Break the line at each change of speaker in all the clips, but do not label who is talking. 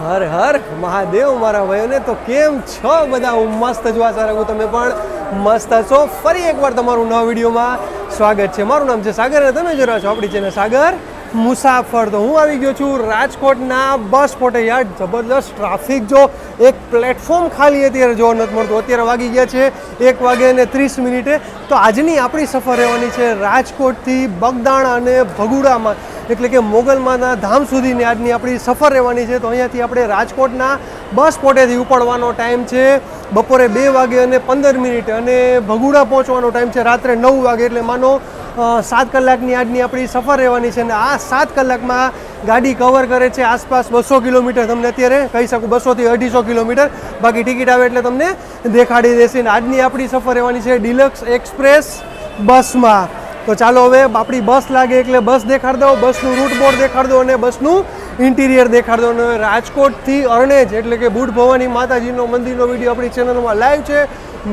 હર હર મહાદેવ મારા ભાઈઓને તો કેમ છો બધા? હું મસ્ત છું, આશા રાખું તમે પણ મસ્ત છો. ફરી એકવાર તમારું નવા વિડીયોમાં સ્વાગત છે. મારું નામ છે સાગર અને તમે જોઈ રહ્યા છો આપણી ચેનલ સાગર મુસાફર. તો હું આવી ગયો છું રાજકોટના બસ સ્પોટે. યાર જબરદસ્ત ટ્રાફિક, જો એક પ્લેટફોર્મ ખાલી અત્યારે જોવા નથી મળતું. અત્યારે વાગી ગયા છે 1:30. તો આજની આપણી સફર રહેવાની છે રાજકોટથી બગદાણા અને ભગુડામાં, એટલે કે મોગલમાના ધામ સુધીની આજની આપણી સફર રહેવાની છે. તો અહીંયાથી આપણે રાજકોટના બસ સ્પોટેથી ઉપડવાનો ટાઈમ છે બપોરે 2:15 અને ભગુડા પહોંચવાનો ટાઈમ છે રાત્રે 9 વાગે. એટલે માનો 7 કલાકની આજની આપણી સફર રહેવાની છે. અને આ 7 કલાકમાં ગાડી કવર કરે છે આસપાસ 200 કિલોમીટર. તમને અત્યારે કહી શકું 200 થી 250 કિલોમીટર. બાકી ટિકિટ આવે એટલે તમને દેખાડી દેશે. ને આજની આપણી સફર રહેવાની છે ડિલક્સ એક્સપ્રેસ બસમાં. તો ચાલો હવે આપણી બસ લાગે એટલે બસ દેખાડ દો, બસનું રૂટ બોર્ડ દેખાડ દો અને બસનું ઇન્ટિરિયર દેખાડ દો. અને રાજકોટથી અરણેજ એટલે કે બુટ ભવાની માતાજીનો મંદિરનો વિડીયો આપણી ચેનલમાં લાઈવ છે.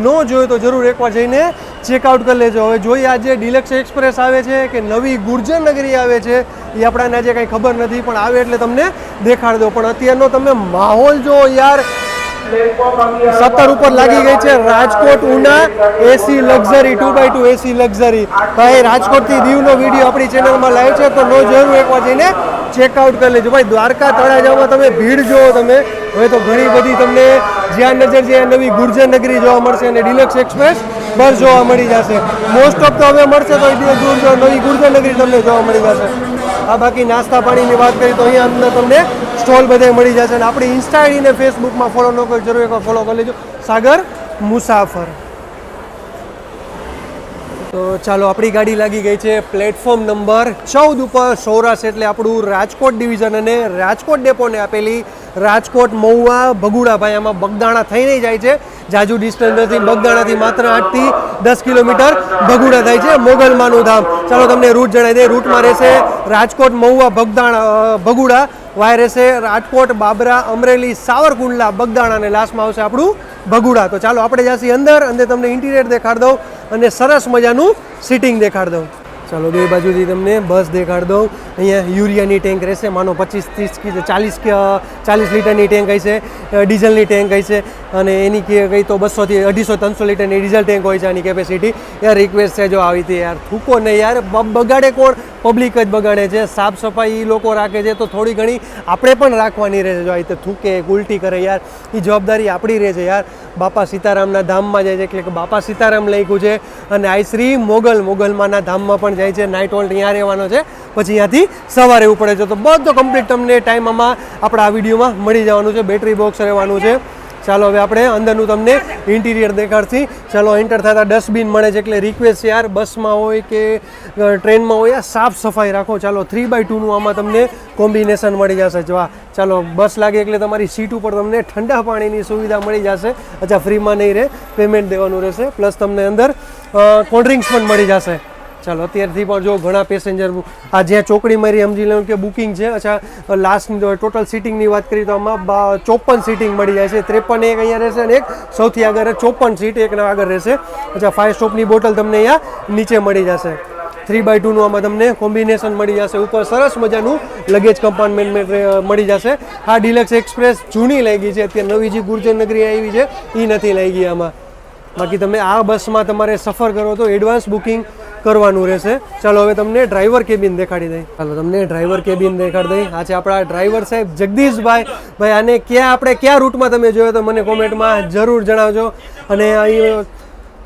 ન જોયો તો જરૂર એકવાર જઈને ચેકઆઉટ કરી લેજો. હવે જોઈએ આજે ડિલક્સ એક્સપ્રેસ આવે છે કે નવી ગુર્જર નગરી આવે છે એ આપણાને આજે કંઈ ખબર નથી, પણ આવે એટલે તમને દેખાડ દો. પણ અત્યારનો તમે માહોલ જો યાર, 17 ઉપર લાગી ગઈ છે રાજકોટ ઉના એસી લક્ઝરી 2x2 એસી લક્ઝરી. ભાઈ રાજકોટથી દીવનો વિડીયો આપણી ચેનલમાં લાવ્યો છે, તો નો જરૂર એકવાર જઈને ચેકઆઉટ કરી લેજો. ભાઈ દ્વારકા તળાજામાં તમે ભીડ જુઓ, તમે હવે તો ઘણી બધી તમને જ્યાં નજર છે નવી ગુર્જર નગરી જોવા મળશે અને ડિલક્સ એક્સપ્રેસ બસ જોવા મળી જશે. મોસ્ટ ઓફ તો હવે મળશે તો નવી ગુર્જર નગરી તમને જોવા મળી જશે. આ બાકી નાસ્તા પાણીની વાત કરીએ તો અહીંયા અંદર તમને સ્ટોલ બધે મળી જશે. અને આપણી ઇન્સ્ટા આઈડી ને ફેસબુકમાં ફોલો ન કરી જરૂર એકવાર ફોલો કરી લેજો, સાગર મુસાફર. તો ચાલો આપણી ગાડી લાગી ગઈ છે પ્લેટફોર્મ નંબર 14 ઉપર. સૌરાષ્ટ્ર એટલે આપણું રાજકોટ ડિવિઝન અને રાજકોટ ડેપોને આપેલી રાજકોટ મહુવા ભગુડા. ભાઈ આમાં બગદાણા થઈને જાય છે, જાજુ ડિસ્ટન્સ નથી. બગદાણાથી માત્ર 8 થી 10 કિલોમીટર ભગુડા થાય છે મોગલમાનું ધામ. ચાલો તમને રૂટ જણાવી દે. રૂટમાં રહેશે રાજકોટ મહુવા બગદાણા ભગુડા, વાય રહેશે રાજકોટ બાબરા અમરેલી સાવરકુંડલા બગદાણા અને લાસ્ટમાં આવશે આપણું ભગુડા. તો ચાલો આપણે જઈશું અંદર તમને ઇન્ટિરિયર દેખાડ દઉં અને સરસ મજાનું સીટિંગ દેખાડ દઉં. ચાલો બે બાજુથી તમને બસ દેખાડ દઉં. અહીંયા યુરિયાની ટેન્ક રહેશે, માનો 25, 30, 40 લીટરની ટેન્ક હોય છે, ડીઝલની ટેન્ક હોય છે. અને એની કંઈ તો 200 થી 250, 300 લીટરની ડીઝલ ટેન્ક હોય છે આની કેપેસિટી. યાર રિક્વેસ્ટ છે જો આવી હતી યાર, થૂકો નહીં યાર, બગાડે કોણ? પબ્લિક જ બગાડે છે. સાફ સફાઈ લોકો રાખે છે તો થોડી ઘણી આપણે પણ રાખવાની રહે છે. જો આ રીતે થૂકે ઉલટી કરે યાર, એ જવાબદારી આપણી રહે છે યાર. બાપા સીતારામના ધામમાં જાય છે એટલે કે બાપા સીતારામ લખ્યું છે. અને આ શ્રી મોગલમાના ધામમાં પણ જાય છે. નાઇટ હોલ્ટ અહીંયા રહેવાનો છે, પછી અહીંયાથી સવારે ઉપડે છે. તો બધો કમ્પ્લીટ તમને ટાઈમ આમાં આપણા આ વિડીયોમાં મળી જવાનું છે. બેટરી બોક્સ રહેવાનું છે. ચાલો હવે આપણે અંદરનું તમને ઇન્ટિરિયર દેખાડશી. ચાલો એન્ટર થતાં ડસ્ટબિન મળે છે, એટલે રિક્વેસ્ટ યાર બસમાં હોય કે ટ્રેનમાં હોય યાર સાફ સફાઈ રાખો. ચાલો 3x2નું આમાં તમને કોમ્બિનેશન મળી જશે. જો ચાલો બસ લાગે એટલે તમારી સીટ ઉપર તમને ઠંડા પાણીની સુવિધા મળી જશે. અચ્છા, ફ્રીમાં નહીં રહે, પેમેન્ટ દેવાનું રહેશે. પ્લસ તમને અંદર કોલ્ડ ડ્રિંક્સ પણ મળી જશે. ચાલો અત્યારથી પણ જો ઘણા પેસેન્જર આ જ્યાં ચોકડી મારી સમજી લો કે બુકિંગ છે. અચ્છા, લાસ્ટની ટોટલ સીટિંગની વાત કરીએ તો આમાં 54 સીટિંગ મળી જાય છે. 53 એક અહીંયા રહેશે અને એક સૌથી આગળ 54 સીટ એકના આગળ રહેશે. અચ્છા, 5 સ્ટોપની બોટલ તમને અહીંયા નીચે મળી જશે. 3x2નું આમાં તમને કોમ્બિનેશન મળી જશે. ઉપર સરસ મજાનું લગેજ કમ્પાર્ટમેન્ટ મળી જશે. આ ડિલક્સ એક્સપ્રેસ જૂની લઈ ગઈ છે, અત્યારે નવી જે ગુર્જર નગરી આવી છે એ નથી લઈ ગઈ આમાં. બાકી તમે આ બસમાં તમારે સફર કરો તો એડવાન્સ બુકિંગ કરવાનું રહેશે. ચાલો હવે તમને ડ્રાઈવર કેબિન દેખાડી દઈ. ચાલો તમને ડ્રાઈવર કેબિન દેખાડી દઈ. આ છે આપણા ડ્રાઈવર સાહેબ જગદીશભાઈ. ભાઈ આને કયા રૂટમાં તમે જોયો તો મને કોમેન્ટમાં જરૂર જણાવજો. અને અહીં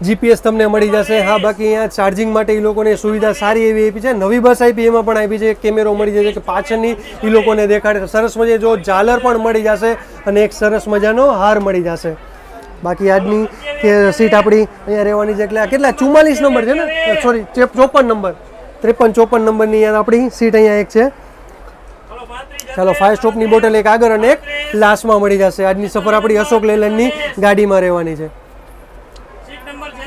જીપીએસ તમને મળી જશે. હા, બાકી અહીંયા ચાર્જિંગ માટે એ લોકોને સુવિધા સારી એવી આપી છે. નવી બસ આપી એમાં પણ આપી છે. કેમેરો મળી જશે કે પાછળની એ લોકોને દેખાડે. સરસ મજા જો ઝાલર પણ મળી જશે અને એક સરસ મજાનો હાર મળી જશે. બાકી આજની કે સીટ આપણી અહીંયા રહેવાની છે. એટલે આ કેટલા 44 નંબર છે ને, સોરી 54 નંબર, 53, 54 નંબરની આપણી સીટ અહીંયા એક છે. ચાલો 5 સ્ટોપની બોટલ એક આગળ અને એક લાસ્ટમાં મળી જશે. આજની સફર આપણી અશોક લેલનની ગાડીમાં રહેવાની છે.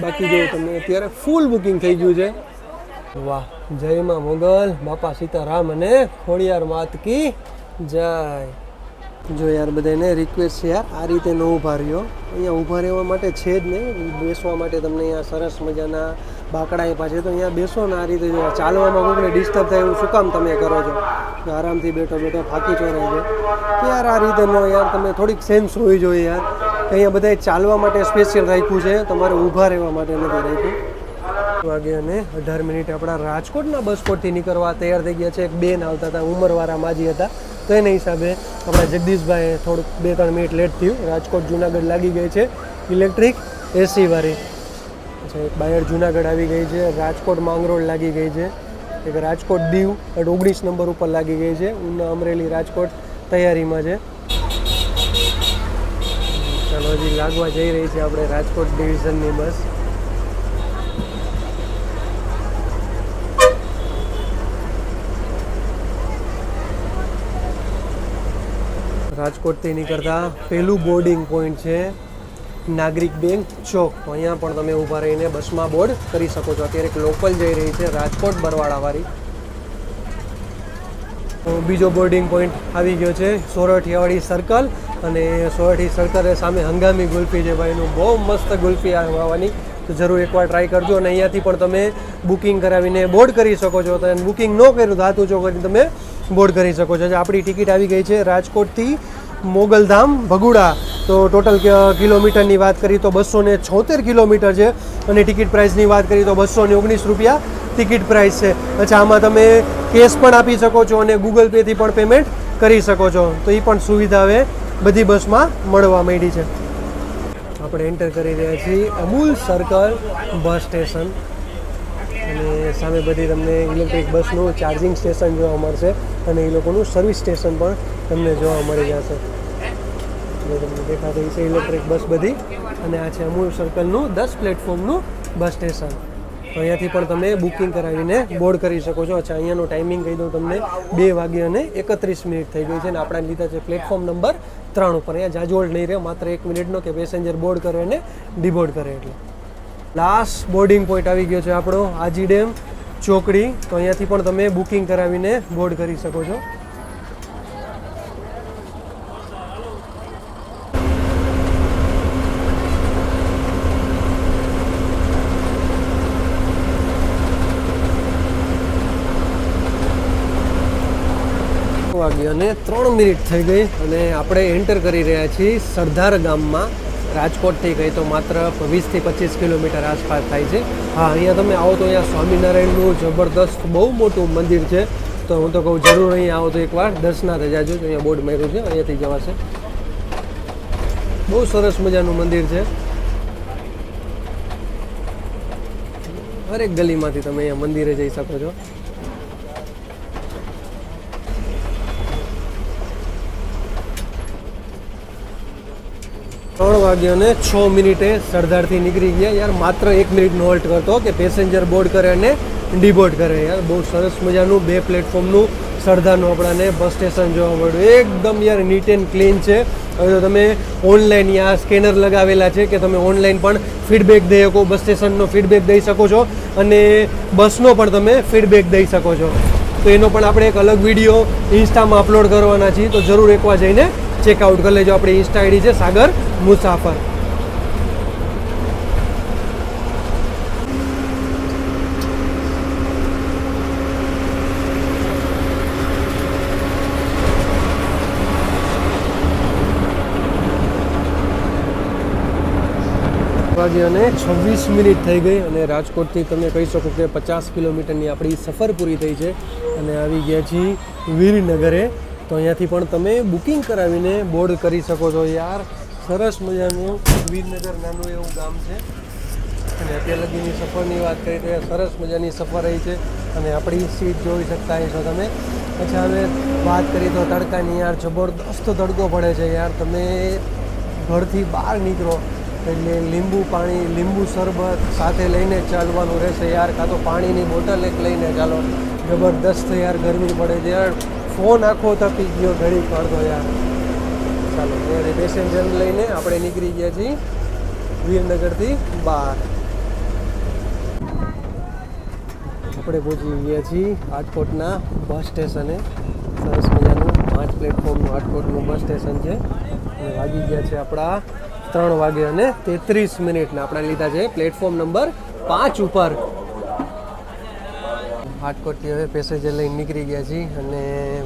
બાકી જો તમને અત્યારે ફૂલ બુકિંગ થઈ ગયું છે. વાહ, જય માં મોગલ, બાપા સીતારામ અને ખોડિયાર માત કી જય. જો યાર બધાને રિક્વેસ્ટ છે યાર, આ રીતે ન ઊભા રહ્યો. અહીંયા ઊભા રહેવા માટે છે જ નહીં, બેસવા માટે તમને અહીંયા સરસ મજાના બાકડા આપ્યા છે. તો અહીંયા બેસો ને આ રીતે જો ચાલવામાં કોઈને ડિસ્ટર્બ થાય એવું શું કામ તમે કરો છો? આરામથી બેઠો બેઠો થાકી ચોરાય છે. તો યાર આ રીતે ન યાર, તમે થોડીક સેન્સ હોવી જોઈએ યાર. અહીંયા બધાએ ચાલવા માટે સ્પેશિયલ રાખ્યું છે, તમારે ઊભા રહેવા માટે નથી રાખ્યું. વાગે અને 18 મિનિટે આપણા રાજકોટના બસ સ્પોટથી નીકળવા તૈયાર થઈ ગયા છે. એક બેન આવતા હતા, ઉંમરવાળા માજી હતા, તો એના હિસાબે આપણા જગદીશભાઈ થોડુંક 2-3 મિનિટ લેટ થયું. રાજકોટ જુનાગઢ લાગી ગઈ છે ઇલેક્ટ્રિક એસી વાળી. અચ્છા, એક બાયડ જુનાગઢ આવી ગઈ છે, રાજકોટ માંગરોળ લાગી ગઈ છે, એક રાજકોટ દીવ 19 નંબર ઉપર લાગી ગઈ છે, ઉના અમરેલી રાજકોટ તૈયારીમાં છે. ચાલો હજી લાગવા જઈ રહી છે આપણે રાજકોટ ડિવિઝનની બસ. રાજકોટથી નીકળતા પહેલું બોર્ડિંગ પોઈન્ટ છે નાગરિક બેંક ચોક. તો અહીંયા પણ તમે ઊભા રહીને બસમાં બોર્ડ કરી શકો છો. અત્યારે એક લોકલ જઈ રહી છે રાજકોટ બરવાળાવાળી. તો બીજો બોર્ડિંગ પોઈન્ટ આવી ગયો છે સોરઠિયાવાડી સર્કલ. અને સોરઠી સર્કલ સામે હંગામી ગુલ્ફી છે ભાઈનું, બહુ મસ્ત ગુલ્ફી આવવાની. તો જરૂર એકવાર ટ્રાય કરજો. અને અહીંયાથી પણ તમે બુકિંગ કરાવીને બોર્ડ કરી શકો છો. તો બુકિંગ ન કર્યું તો હાથ ઊંચો કરીને તમે બોર્ડ કરી શકો છો. આપણી ટિકિટ આવી ગઈ છે રાજકોટથી મોગલધામ ભગુડા. તો ટોટલ કિલોમીટરની વાત કરીએ તો 276 કિલોમીટર છે. અને ટિકિટ પ્રાઇસની વાત કરીએ તો 219 રૂપિયા ટિકિટ પ્રાઇસ છે. અચ્છા, આમાં તમે કેશ પણ આપી શકો છો અને ગૂગલ પેથી પણ પેમેન્ટ કરી શકો છો. તો એ પણ સુવિધા હવે બધી બસમાં મળવા માંડી છે. આપણે એન્ટર કરી રહ્યા છીએ અમૂલ સર્કલ બસ સ્ટેશન. અને સામે બધી તમને ઇલેક્ટ્રિક બસનું ચાર્જિંગ સ્ટેશન જોવા મળશે અને એ લોકોનું સર્વિસ સ્ટેશન પણ તમને જોવા મળી જશે. તમને દેખાતી છે ઇલેક્ટ્રિક બસ બધી. અને આ છે અમૂલ સર્કલનું 10 પ્લેટફોર્મનું બસ સ્ટેશન. તો અહીંયાથી પણ તમે બુકિંગ કરાવીને બોર્ડ કરી શકો છો. અચ્છા, અહીંયાનો ટાઈમિંગ કહી દઉં તમને, 2:31 થઈ ગઈ છે. અને આપણે લીધા છે પ્લેટફોર્મ નંબર 3 ઉપર. અહીંયા જાજોડ નહીં રહે, માત્ર 1 મિનિટનો કે પેસેન્જર બોર્ડ કરે અને ડિબોર્ડ કરે એટલે. લાસ્ટ બોર્ડિંગ પોઈન્ટ આવી ગયો છે આપણો આજી ડેમ ચોકડી. તો અહીંયાથી પણ તમે બુકિંગ કરાવીને બોર્ડ કરી શકો છો. વાગ્યા અને 3 મિનિટ થઈ ગઈ અને આપણે એન્ટર કરી રહ્યા છીએ સરદાર ગામમાં. રાજકોટથી કહી તો માત્ર 20 થી 25 કિલોમીટર આસપાસ થાય છે. હા, અહીંયા તમે આવો તો અહીંયા સ્વામિનારાયણનું જબરદસ્ત બહુ મોટું મંદિર છે. તો હું તો કહું જરૂર અહીંયા આવો તો એકવાર દર્શના થઈ જાજો. અહીંયા બોર્ડ માર્યું છે, અહીંયાથી જવાશે. બહુ સરસ મજાનું મંદિર છે. હરેક ગલીમાંથી તમે અહીંયા મંદિરે જઈ શકો છો. 3:06 સરદારથી નીકળી ગયા. યાર માત્ર 1 મિનિટનો હોલ્ટ કરતો કે પેસેન્જર બોર્ડ કરે અને ડિબોર્ડ કરે. યાર બહુ સરસ મજાનું 2 પ્લેટફોર્મનું સરદારનું આપણાને બસ સ્ટેશન જોવા મળ્યું. એકદમ યાર નીટ એન્ડ ક્લીન છે. હવે તો તમે ઓનલાઈન યા સ્કેનર લગાવેલા છે કે તમે ઓનલાઈન પણ ફીડબેક દઈ શકો, બસ સ્ટેશનનો ફીડબેક દઈ શકો છો અને બસનો પણ તમે ફીડબેક દઈ શકો છો. તો એનો પણ આપણે એક અલગ વિડીયો ઇન્સ્ટામાં અપલોડ કરવાના છીએ. તો જરૂર એકવાર જઈને ચેકઆઉટ કરી લેજો. આપણી ઇન્સ્ટા આઈડી છે સાગર મુસાફર. અને 26 મિનિટ થઈ ગઈ અને રાજકોટથી તમે કહી શકો કે 50 કિલોમીટરની આપણી સફર પૂરી થઈ છે અને આવી ગયા છીએ વીરનગરે. તો અહીંયાથી પણ તમે બુકિંગ કરાવીને બોર્ડ કરી શકો છો. યાર સરસ મજાનું વીરનગર નાનું એવું ગામ છે. અને અત્યાર લગીની સફરની વાત કરીએ તો સરસ મજાની સફર રહી છે અને આપણી સીટ જોઈ શકતા છો તમે. પછી હવે વાત કરીએ તો તડકાની, યાર જબરદસ્ત તડકો પડે છે. યાર તમે ઘરથી બહાર નીકળો એટલે લીંબુ પાણી, લીંબુ શરબત સાથે લઈને ચાલવાનું રહેશે યાર. કાં તો પાણીની બોટલ એક લઈને ચાલો. જબરદસ્ત યાર ગરમી પડે છે યાર. ફોન આખો તપી ગયો ઘડી કાઢતો યાર. ચાલો ત્યારે પેસેન્જરને લઈને આપણે નીકળી ગયા છીએ વીરનગરથી બહાર. આપણે પહોંચી ગયા છીએ રાજકોટના બસ સ્ટેશને. સરસ મજાનું 5 પ્લેટફોર્મનું રાજકોટનું બસ સ્ટેશન છે અને વાગી ગયા છે આપણા 3:33 ને આપણે લીધા છે પ્લેટફોર્મ નંબર 5 ઉપર. રાજકોટથી હવે પેસેન્જર લઈને નીકળી ગયા છીએ અને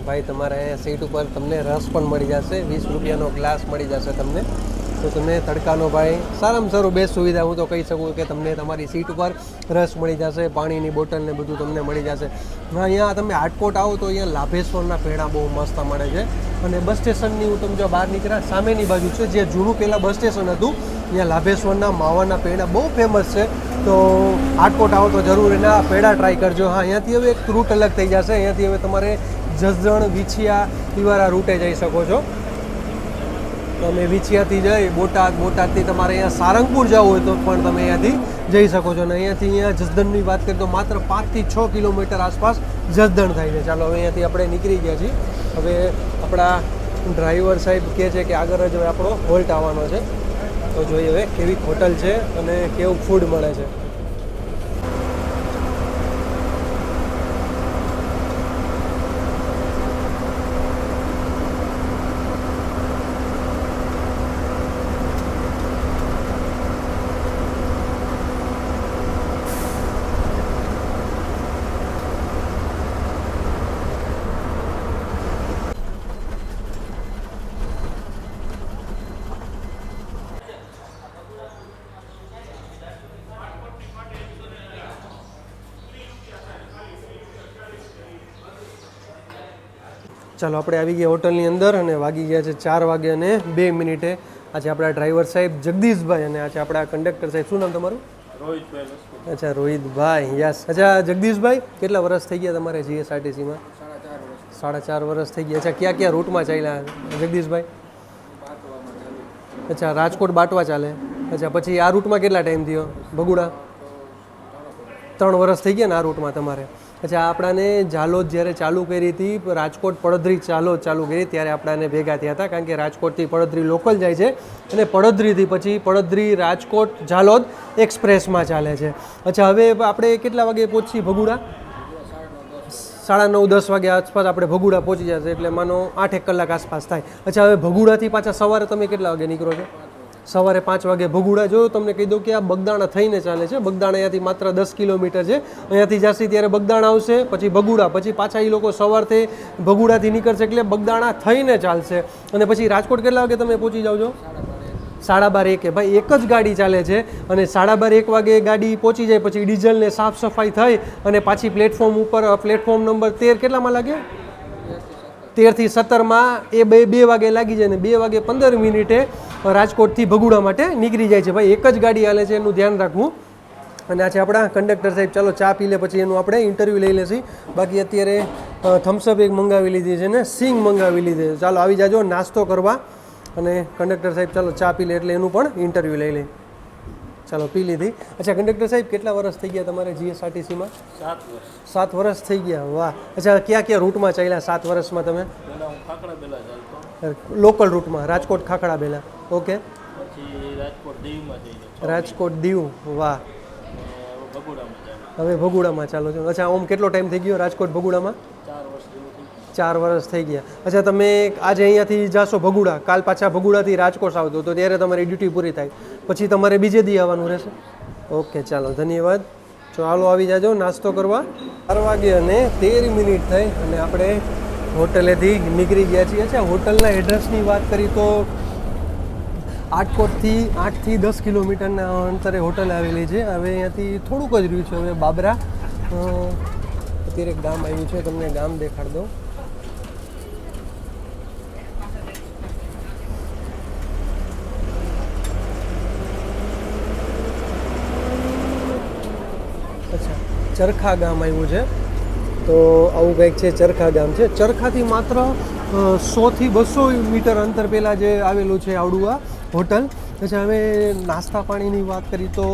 ભાઈ તમારે અહીંયા સીટ ઉપર તમને રસ પણ મળી જશે, 20 રૂપિયાનો ગ્લાસ મળી જશે તમને. તો તમે તડકાનો ભાઈ સારામાં સારું બેસ્ટ સુવિધા હું તો કહી શકું કે તમને તમારી સીટ ઉપર રસ મળી જશે, પાણીની બોટલ ને બધું તમને મળી જશે. અહીંયા તમે રાજકોટ આવો તો અહીંયા લાભેશ્વરના પેંડા બહુ મસ્ત મળે છે અને બસ સ્ટેશનની હું તમે જો બહાર નીકળ્યા સામેની બાજુ છે જે જૂનું પહેલાં બસ સ્ટેશન હતું અહીંયા લાભેશ્વરના માવાના પેંડા બહુ ફેમસ છે. તો રાજકોટ આવો તો જરૂર એના પેંડા ટ્રાય કરજો. હા, અહીંયાથી હવે એક રૂટ અલગ થઈ જશે, અહીંયાથી હવે તમારે જસદણ, વિછિયા ઈવારા રૂટે જઈ શકો છો. તમે વિછિયાથી જઈ બોટાદથી તમારે અહીંયા સારંગપુર જવું હોય તો પણ તમે અહીંયાથી જઈ શકો છો. અને અહીંયા જસદણની વાત કરીએ તો માત્ર 5 થી 6 કિલોમીટર આસપાસ જસદણ થાય છે. ચાલો હવે અહીંયાથી આપણે નીકળી ગયા છીએ. હવે આપણા ડ્રાઈવર સાહેબ કહે છે કે આગળ જ હવે આપણો હોલ્ટ આવવાનો છે, તો જોઈએ હવે કેવી હોટલ છે અને કેવું ફૂડ મળે છે. ચાલો આપણે આવી ગયા હોટલની અંદર અને વાગી ગયા છે 4:02. આજે આપણા ડ્રાઈવર સાહેબ જગદીશભાઈ અને આજે આપણા કંડક્ટર સાહેબ, શું નામ તમારું? રોહિતભાઈ. અચ્છા, રોહિતભાઈ, યસ. અચ્છા જગદીશભાઈ, કેટલા વર્ષ થઈ ગયા તમારે જીએસઆરટીસીમાં? 4.5 વર્ષ થઈ ગયા. અચ્છા, ક્યાં ક્યાં રૂટમાં ચાલ્યા જગદીશભાઈ? અચ્છા, રાજકોટ બાટવા ચાલે. અચ્છા, પછી આ રૂટમાં કેટલા ટાઈમ થયો? ભગુડા 3 વર્ષ થઈ ગયા ને આ રૂટમાં તમારે? અચ્છા, આપણાને ઝાલોદ જ્યારે ચાલુ કરી હતી, રાજકોટ પડદરી ઝાલોદ ચાલુ કરી ત્યારે આપણાને ભેગા થયા હતા, કારણ કે રાજકોટથી પડદરી લોકલ જાય છે અને પડદરીથી પછી પડદરી રાજકોટ ઝાલોદ એક્સપ્રેસમાં ચાલે છે. અચ્છા, હવે આપણે કેટલા વાગે પહોંચીએ ભગુડા? 9:30-10 વાગ્યા આસપાસ આપણે ભગુડા પહોંચી જશે, એટલે માનો 8-1 કલાક આસપાસ થાય. અચ્છા, હવે ભગુડાથી પાછા સવારે તમે કેટલા વાગે નીકળો છો? સવારે 5 વાગે ભગુડા. જો તમને કહી દઉં કે આ બગદાણા થઈને ચાલે છે. બગદાણા અહીંયાથી માત્ર 10 કિલોમીટર છે. અહીંયાથી જશે ત્યારે બગદાણા આવશે, પછી ભગુડા, પછી પાછા એ લોકો સવારથી ભગુડાથી નીકળશે એટલે બગદાણા થઈને ચાલશે. અને પછી રાજકોટ કેટલા વાગે તમે પહોંચી જાઓ છો? 12:30. ભાઈ એક જ ગાડી ચાલે છે અને 12:30-1 વાગે ગાડી પહોંચી જાય પછી ડીઝલને સાફ સફાઈ થઈ અને પાછી પ્લેટફોર્મ ઉપર પ્લેટફોર્મ નંબર 13 કેટલામાં લાગે? 13 થી 17માં એ 2 વાગે લાગી જાય ને 2:15 રાજકોટથી ભગુડા માટે નીકળી જાય છે. ભાઈ એક જ ગાડી હાલે છે, એનું ધ્યાન રાખવું. અને આ છે આપણા કંડક્ટર સાહેબ. ચાલો ચા પી લે પછી એનું આપણે ઇન્ટરવ્યૂ લઈ લેશી. બાકી અત્યારે થમ્સઅપ એક મંગાવી લીધી છે ને સિંગ મંગાવી લીધી છે. ચાલો આવી જાજો નાસ્તો કરવા. અને કંડક્ટર સાહેબ ચાલો ચા પી લે એટલે એનું પણ ઇન્ટરવ્યૂ લઈ લે. ચાલો પી લીધી. અચ્છા કંડક્ટર સાહેબ, કેટલા વર્ષ થઈ ગયા તમારે જીએસઆરટીસીમાં? 7 વર્ષ થઈ ગયા. વાહ. અચ્છા, ક્યાં ક્યાં રૂટમાં ચાલ્યા 7 વર્ષમાં તમે? લોકલ રૂટમાં રાજકોટ ખાખડા બેલા. ઓકે. રાજકોટ દીવ. વાહ. હવે ભગુડામાં ચાલો છો. અચ્છા, ઓમ કેટલો ટાઈમ થઈ ગયો રાજકોટ ભગુડામાં? 4 વર્ષ થઈ ગયા. અચ્છા, તમે આજે અહીંયાથી જાશો ભગુડા, કાલ પાછા ભગુડાથી રાજકોટ આવતો તો ત્યારે તમારી ડ્યુટી પૂરી થાય, પછી તમારે બીજે દી આવવાનું રહેશે? ઓકે, ચાલો ધન્યવાદ. ચાલો આવી જાજો નાસ્તો કરવા. 4:13 થઈ અને આપણે હોટલેથી નીકળી ગયા છીએ. અચ્છા, હોટલના એડ્રેસની વાત કરી તો રાજકોટથી 8 થી 10 કિલોમીટરના અંતરે હોટલ આવેલી છે. હવે અહીંયાથી થોડુંક જ રહ્યું છે હવે બાબરા. અત્યારે એક ગામ આવ્યું છે, તમને ગામ દેખાડ દઉં. અચ્છા, ચરખા ગામ આવ્યું છે. તો આવું કંઈક છે, ચરખા ગામ છે. ચરખાથી માત્ર 100 થી 200 મીટર અંતર પહેલાં જે આવેલું છે આવડું આ હોટલ. અચ્છા, હવે નાસ્તા પાણીની વાત કરી તો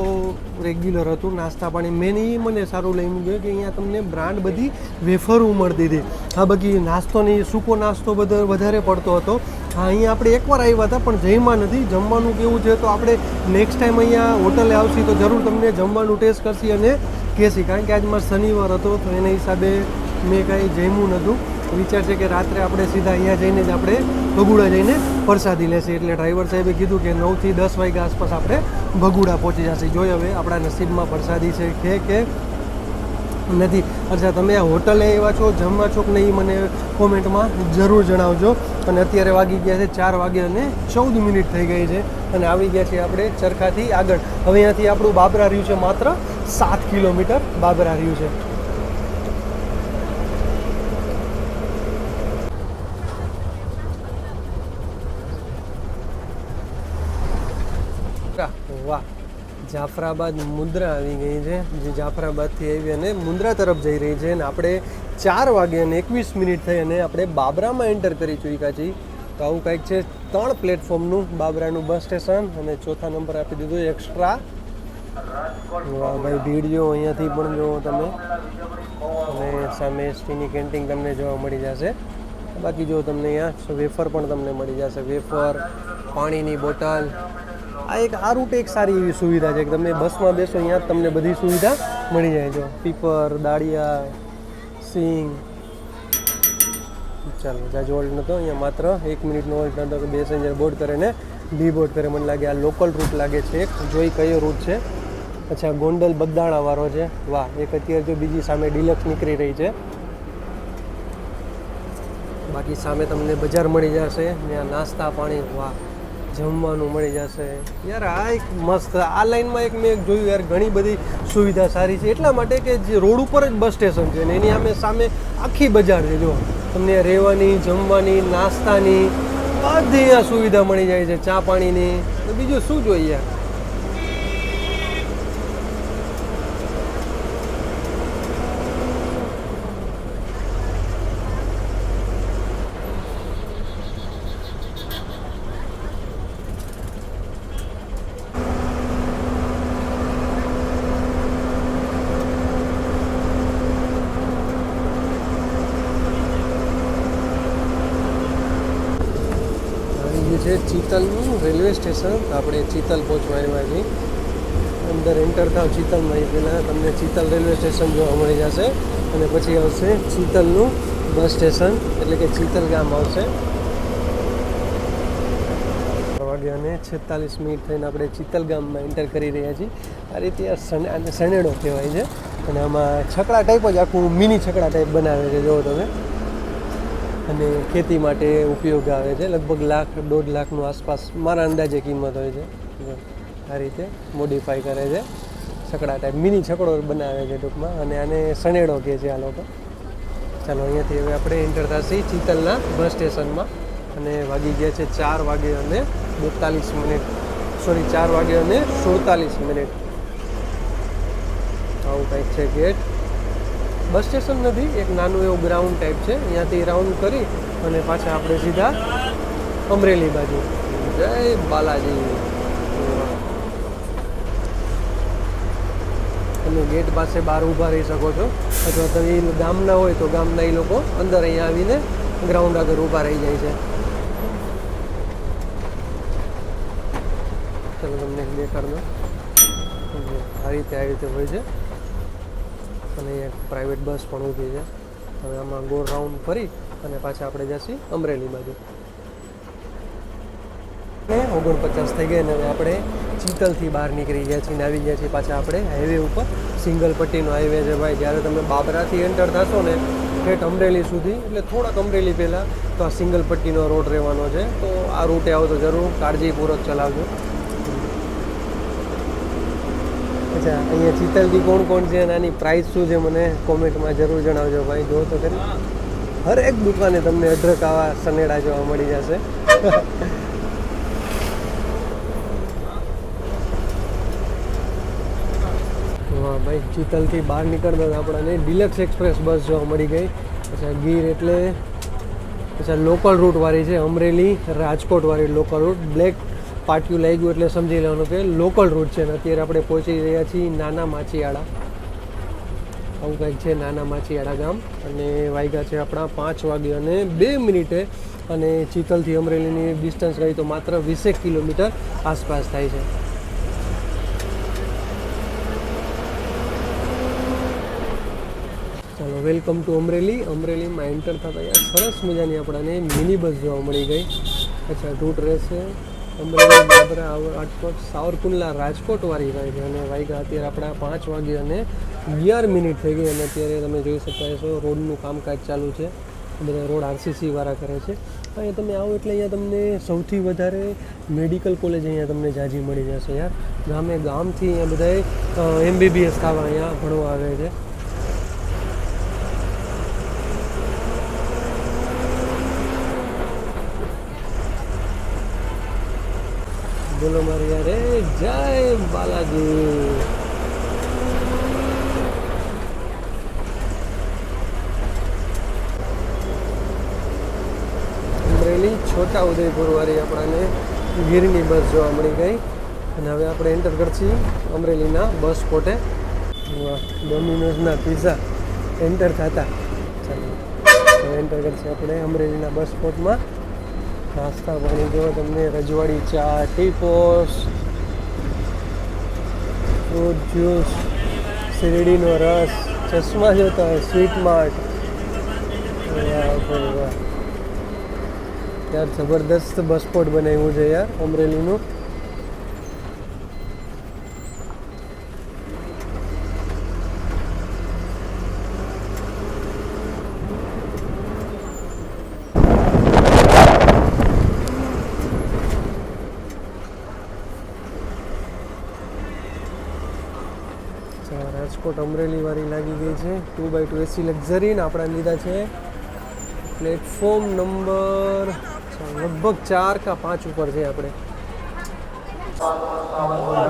રેગ્યુલર હતું નાસ્તા પાણી. મેન એ મને સારું લાગ્યું કે અહીંયા તમને બ્રાન્ડ બધી વેફરો મળતી હતી. હા, બાકી નાસ્તોની સૂકો નાસ્તો વધારે પડતો હતો. હા, અહીંયા આપણે એકવાર આવ્યા હતા પણ જમ્યા નથી. જમવાનું કેવું છે તો આપણે નેક્સ્ટ ટાઈમ અહીંયા હોટલે આવશી તો જરૂર તમને જમવાનું ટેસ્ટ કરશી અને કહેશી, કારણ કે આજ મારો શનિવાર હતો તો એના હિસાબે મેં કાંઈ જમ્યું નહોતું. વિચાર છે કે રાત્રે આપણે સીધા અહીંયા જઈને જ આપણે ભગુડા જઈને પ્રસાદી લેશે. એટલે ડ્રાઈવર સાહેબે કીધું કે 9 થી 10 વાગ્યા આસપાસ આપણે ભગુડા પહોંચી જશે. જોઈએ હવે આપણા નસીબમાં પ્રસાદી છે કે નથી. અચ્છા, તમે આ હોટલે એવા છો, જમવા છો કે નહીં, મને કોમેન્ટમાં જરૂર જણાવજો. અને અત્યારે વાગી ગયા છે 4:14 થઈ ગઈ છે અને આવી ગયા છીએ આપણે ચરખાથી આગળ. હવે અહીંયાથી આપણું બાબરા રહ્યું છે માત્ર 7 કિલોમીટર બાબરા રહ્યું છે. વાહ, જાફરાબાદ મુન્દ્રા આવી ગઈ છે. જે જાફરાબાદથી આવી અને મુન્દ્રા તરફ જઈ રહી છે. અને આપણે 4:21 થઈ અને આપણે બાબરામાં એન્ટર કરી ચૂક્યા છીએ. તો આવું કંઈક છે. 3 પ્લેટફોર્મનું બાબરાનું બસ સ્ટેશન અને ચોથા નંબર આપી દીધું એક્સ્ટ્રા. વાહ ભાઈ, ભીડ જો અહીંયાથી પણ જો તમે. અને સામે એસટીની કેન્ટીન તમને જોવા મળી જશે. બાકી જો તમને અહીંયા વેફર પણ તમને મળી જશે. વેફર, પાણીની બોટલ. આ આ રૂટ એક સારી એવી સુવિધા છે કે તમે બસમાં બેસો અહીંયા તમને બધી સુવિધા મળી જાય. જો પીપર, દાળિયા, સિંગ. ચાલો, જાજો હોલ્ડ નહોતો અહીંયા, માત્ર 1 મિનિટનો હોલ્ડ નહોતો કે પેસેન્જર બોર્ડ કરે ને ડી બોર્ડ કરે. મને લાગે આ લોકલ રૂટ લાગે છે. જોઈ કયો રૂટ છે. અચ્છા, ગોંડલ બગદાણાવાળો છે. વાહ, એક અત્યારે જો બીજી સામે ડિલક્સ નીકળી રહી છે. બાકી સામે તમને બજાર મળી જશે. ત્યાં નાસ્તા પાણી, વાહ, જમવાનું મળી જશે. યાર આ એક મસ્ત, આ લાઈનમાં એક મેં જોયું યાર, ઘણી બધી સુવિધા સારી છે. એટલા માટે કે જે રોડ ઉપર જ બસ સ્ટેશન છે ને એની સામે આખી બજાર છે. જો તમને રહેવાની, જમવાની, નાસ્તાની બધી અહીંયા સુવિધા મળી જાય છે. ચા પાણીની. તો બીજું શું જોઈએ યાર. છે ચિતલનું રેલવે સ્ટેશન. આપણે ચિતલ પહોંચવા આવ્યા છીએ. અંદર એન્ટર થાવ ચિતલમાં, એ પહેલાં તમને ચિતલ રેલવે સ્ટેશન જોવા મળી જશે. અને પછી આવશે ચિતલનું બસ સ્ટેશન, એટલે કે ચિતલ ગામ આવશે. 4:46 થઈને આપણે ચિતલ ગામમાં એન્ટર કરી રહ્યા છીએ. આ રીતે આ સનેડો કહેવાય છે. અને આમાં છકડા ટાઈપ જ આખું મિની છકડા ટાઈપ બનાવે છે. જુઓ તમે. અને ખેતી માટે ઉપયોગ આવે છે. લગભગ 1.5 લાખનું આસપાસ મારા અંદાજે કિંમત હોય છે. આ રીતે મોડિફાઈ કરે છે. છકડા ટાઈપ મિની છકડો બનાવે છે ટૂંકમાં. અને આને સનેડો કહે છે આ લોકો. ચાલો, અહીંયાથી હવે આપણે એન્ટર થશે ચિતલના બસ સ્ટેશનમાં. અને વાગી ગયા છે 4:47. સોરી, 4:47. આવું કંઈક છે ગેટ. બસ સ્ટેશન નથી, એક નાનું એવું ગ્રાઉન્ડ ટાઈપ છે. અહીંયાથી રાઉન્ડ કરી અને પાછા આપણે સીધા અમરેલી બાજુ. જય બાલાજી. તમે ગેટ પાસે બહાર ઊભા રહી શકો છો, અથવા તમે ગામના હોય તો ગામના એ લોકો અંદર અહીંયા આવીને ગ્રાઉન્ડ આગળ ઊભા રહી જાય છે. ચાલો તમને દેખાડો. આ રીતે હોય છે. અને એક પ્રાઇવેટ બસ પણ ઊભી છે. હવે આમાં ગોળ રાઉન્ડ ફરી અને પાછા આપણે જઈશું અમરેલી બાજુ. 49 થઈ ગઈ અને હવે આપણે ચિતલથી બહાર નીકળી ગયા છીએ. આવી ગયા છીએ પાછા આપણે હાઈવે ઉપર. સિંગલ પટ્ટીનો હાઈવે છે ભાઈ. જ્યારે તમે બાબરાથી એન્ટર થશો ને ઠેઠ અમરેલી સુધી, એટલે થોડાક અમરેલી પહેલાં તો આ સિંગલ પટ્ટીનો રોડ રહેવાનો છે. તો આ રૂટે આવો તો જરૂર કાળજીપૂર્વક ચલાવજો. અચ્છા, અહીંયા ચિતલથી કોણ છે અને આની પ્રાઇસ શું છે મને કોમેન્ટમાં જરૂર જણાવજો ભાઈ. જો તો ખરી, હરેક દુકાને તમને અઢળક આવા સનેડા જોવા મળી જશે. હા ભાઈ, ચિતલથી બહાર નીકળતા આપણને ડિલક્સ એક્સપ્રેસ બસ જોવા મળી ગઈ. અચ્છા, ગીર એટલે લોકલ રૂટવાળી છે. અમરેલી રાજકોટવાળી લોકલ રૂટ. બ્લેક પાટિયું લાગ્યું એટલે સમજી લેવાનું કે લોકલ રૂટ છે. અને અત્યારે આપણે પહોંચી રહ્યા છીએ નાના માચીયાળા. આવું કંઈક છે નાના માચીયાળા ગામ. અને વાગ્યા છે આપણા 5:02. અને ચિતલથી અમરેલીની ડિસ્ટન્સ રહી તો માત્ર 20 કિલોમીટર આસપાસ થાય છે. ચાલો, વેલકમ ટુ અમરેલી. અમરેલીમાં એન્ટર થતા યાર સરસ મજાની આપણને મિની બસ જોવા મળી ગઈ. અચ્છા, રૂટ રહેશે અમરેલી, બાબરા, રાજકોટ, સાવરકુંડલા, રાજકોટ વાળી ભાઈ છે. અને વાગ્યા અત્યારે આપણા 5 વાગ્યા અને 11 મિનિટ થઈ ગઈ. અને અત્યારે તમે જોઈ શકતા છો રોડનું કામકાજ ચાલુ છે. બધા રોડ આરસીસી વાળા કરે છે. અહીંયા તમે આવો એટલે અહીંયા તમને સૌથી વધારે મેડિકલ કોલેજ અહીંયા તમને જાજી મળી જશે યાર. ગામથી અહીંયા બધાએ MBBS થવા અહીંયા ભણવા આવે છે. બોલો મારી યાર, જય બાલાજી. અમરેલી છોટા ઉદયપુર વાળી આપણને ગીરની બસ જોવા મળી ગઈ. અને હવે આપણે એન્ટર કરશી અમરેલીના બસ સ્પોટે. ડોમિનોઝના પિઝા એન્ટર થતા. ચાલો હવે એન્ટર કરશી આપણે અમરેલીના બસ સ્પોટમાં. નાસ્તા પાણી જો તમને રજવાડી ચા, ટીપોસ, ફ્રૂટ જ્યુસ, શેરડીનો રસ, ચશ્મા જોતા હોય, સ્વીટ માર્ટ. વાહ ભાઈ વાહ યાર, જબરદસ્ત બસ સ્પોટ બનાવ્યું છે યાર અમરેલીનું. રાજકોટ અમરેલી વાળી લાગી ગઈ છે 2x2 AC લક્ઝરી. ને આપણે લીધા છે પ્લેટફોર્મ નંબર લગભગ 4 કે 5 ઉપર છે આપણે.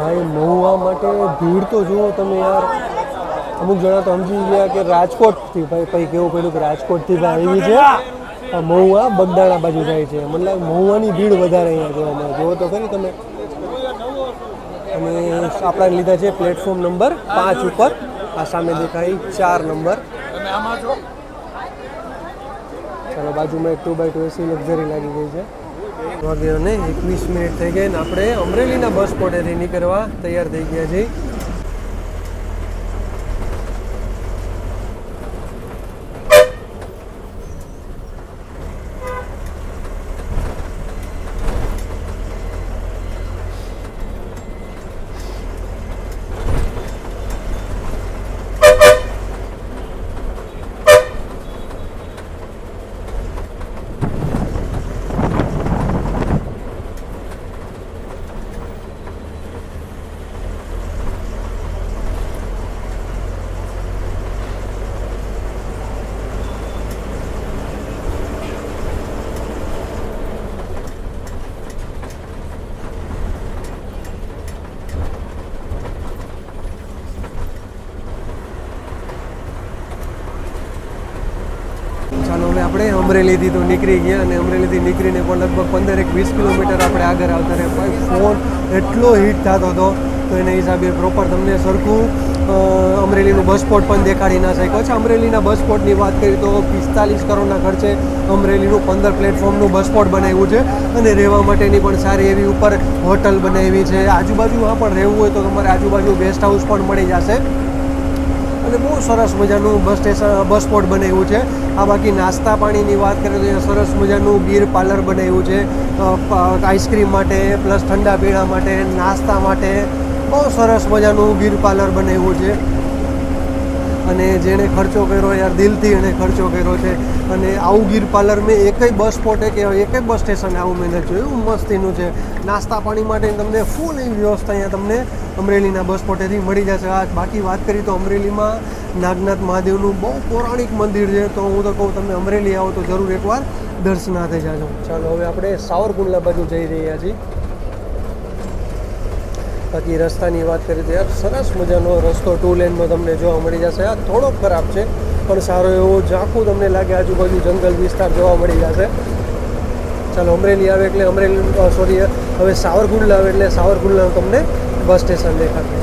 ભાઈ મહુવા માટે ભીડ તો જુઓ તમે યાર. અમુક જણા તો સમજી ગયા કે રાજકોટથી, ભાઈ પછી કેવું પડ્યું કે રાજકોટથી ભાઈ આવી છે મહુવા બગદાણા બાજુ જાય છે. મતલબ મહુવાની ભીડ વધારે અહીંયા જોવા મળે. જુઓ તો ખરી તમે. અને આપણે લીધા છે પ્લેટફોર્મ નંબર 5 ઉપર. આ સામે દેખાય 4 નંબર. ચાલો બાજુમાં એક 2x2 AC લક્ઝરી લાગી ગઈ છે. વાગ્યાને 21 મિનિટ થઈ ગઈ ને આપણે અમરેલીના બસ સ્પોટેથી નીકળવા તૈયાર થઈ ગયા છીએ. ચાલો હવે આપણે અમરેલીથી તો નીકળી ગયા. અને અમરેલીથી નીકળીને પણ લગભગ 15-20 કિલોમીટર આપણે આગળ આવતા રહ્યા. ભાઈ ફોન એટલો હીટ થતો હતો તો એના હિસાબે પ્રોપર તમને સરખું અમરેલીનું બસ સ્પોટ પણ દેખાડી ના શક્યો છે. અમરેલીના બસ સ્પોટની વાત કરીએ તો 45 કરોડના ખર્ચે અમરેલીનું 15 પ્લેટફોર્મનું બસ સ્પોટ બનાવ્યું છે. અને રહેવા માટેની પણ સારી એવી ઉપર હોટલ બનાવી છે. આજુબાજુમાં પણ રહેવું હોય તો તમારે આજુબાજુ ગેસ્ટ હાઉસ પણ મળી જશે. અને બહુ સરસ મજાનું બસ સ્પોટ બનાવ્યું છે. આ બાકી નાસ્તા પાણીની વાત કરીએ તો અહીંયા સરસ મજાનું બીર પાર્લર બનાવ્યું છે. આઈસ્ક્રીમ માટે પ્લસ ઠંડા પીણા માટે, નાસ્તા માટે બહુ સરસ મજાનું ગીર પાર્લર બનાવ્યું છે. અને જેણે ખર્ચો કર્યો યાર દિલથી એણે ખર્ચો કર્યો છે. અને આવું ગીર પાર્લર મેં એકય બસ સ્પોટે કે એકય બસ સ્ટેશને આવું મેં નથી જોયું. મસ્તીનું છે. નાસ્તા પાણી માટે તમને ફૂલ એવી વ્યવસ્થા અહીંયા તમને અમરેલીના બસ સ્પોટેથી મળી જશે. આ બાકી વાત કરીએ તો અમરેલીમાં નાગનાથ મહાદેવનું બહુ પૌરાણિક મંદિર છે. તો હું તો કહું તમે અમરેલી આવો તો જરૂર એકવાર દર્શનાર્થે જાજો. ચાલો હવે આપણે સાવરકુંડલા બાજુ જઈ રહ્યા છીએ. બાકી રસ્તાની વાત કરીએ તો યાર સરસ મજાનો રસ્તો 2 લેનનો તમને જોવા મળી જશે. આ થોડોક ખરાબ છે પણ સારો એવો ઝાંખું તમને લાગે. આજુબાજુ જંગલ વિસ્તાર જોવા મળી જશે. ચાલો અમરેલી આવે એટલે હવે સાવરકુંડલા આવે એટલે સાવરકુંડલાનું તમને બસ સ્ટેશન દેખાશે.